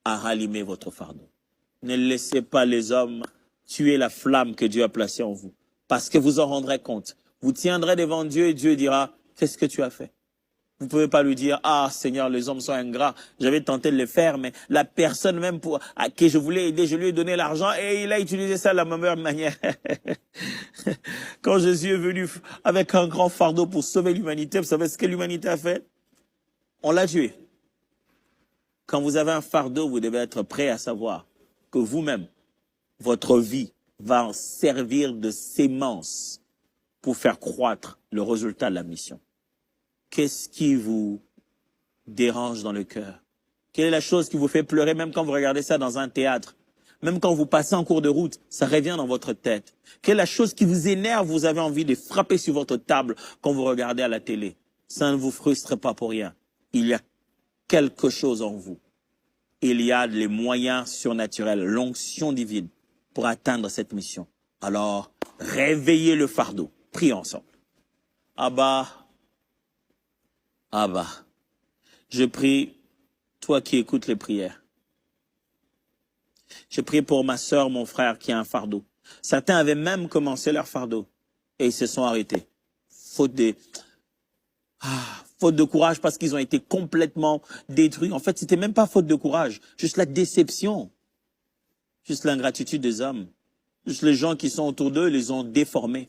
à rallumer votre fardeau. Ne laissez pas les hommes tuer la flamme que Dieu a placée en vous. Parce que vous en rendrez compte. Vous tiendrez devant Dieu et Dieu dira, qu'est-ce que tu as fait? Vous ne pouvez pas lui dire, ah Seigneur, les hommes sont ingrats. J'avais tenté de le faire, mais la personne même à qui je voulais aider, je lui ai donné l'argent et il a utilisé ça de la même manière. Quand Jésus est venu avec un grand fardeau pour sauver l'humanité, vous savez ce que l'humanité a fait? On l'a tué. Quand vous avez un fardeau, vous devez être prêt à savoir que vous-même, votre vie va en servir de sémence pour faire croître le résultat de la mission. Qu'est-ce qui vous dérange dans le cœur? Quelle est la chose qui vous fait pleurer même quand vous regardez ça dans un théâtre? Même quand vous passez en cours de route, ça revient dans votre tête. Quelle est la chose qui vous énerve, vous avez envie de frapper sur votre table quand vous regardez à la télé? Ça ne vous frustre pas pour rien. Il y a quelque chose en vous. Il y a les moyens surnaturels, l'onction divine pour atteindre cette mission. Alors, réveillez le fardeau. Prions ensemble. Abba, Abba, je prie, toi qui écoutes les prières. Je prie pour ma sœur, mon frère qui a un fardeau. Certains avaient même commencé leur fardeau et ils se sont arrêtés. Faute de courage parce qu'ils ont été complètement détruits. En fait, c'était même pas faute de courage, juste la déception, juste l'ingratitude des hommes, juste les gens qui sont autour d'eux les ont déformés.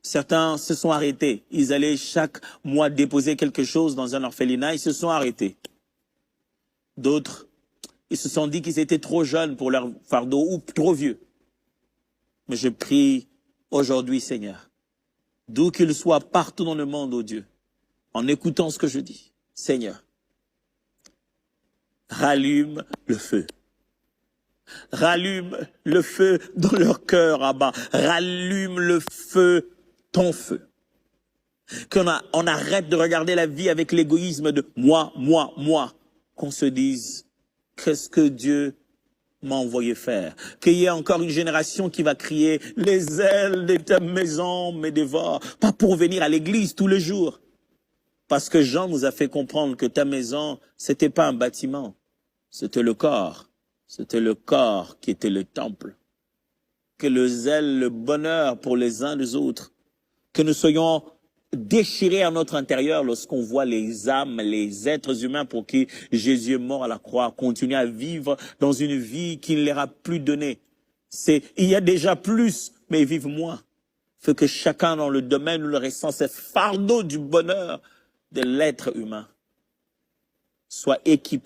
Certains se sont arrêtés. Ils allaient chaque mois déposer quelque chose dans un orphelinat. Ils se sont arrêtés. D'autres, ils se sont dit qu'ils étaient trop jeunes pour leur fardeau ou trop vieux. Mais je prie aujourd'hui, Seigneur, d'où qu'ils soient partout dans le monde, oh Dieu, en écoutant ce que je dis, Seigneur, rallume le feu. Rallume le feu dans leur cœur, Abba. Rallume le feu, ton feu. Qu'on arrête de regarder la vie avec l'égoïsme de moi. Qu'on se dise, qu'est-ce que Dieu m'a envoyé faire? Qu'il y ait encore une génération qui va crier, les ailes de ta maison me dévorent. Pas pour venir à l'église tous les jours. Parce que Jean nous a fait comprendre que ta maison, c'était pas un bâtiment. C'était le corps. C'était le corps qui était le temple. Que le zèle, le bonheur pour les uns des autres, que nous soyons déchirés à notre intérieur lorsqu'on voit les âmes, les êtres humains pour qui Jésus est mort à la croix, continuer à vivre dans une vie qui ne leur a plus donnée. Il y a déjà plus, mais ils vivent moins. Faut que chacun dans le domaine où le ressent ce fardeau du bonheur de l'être humain soit équipé,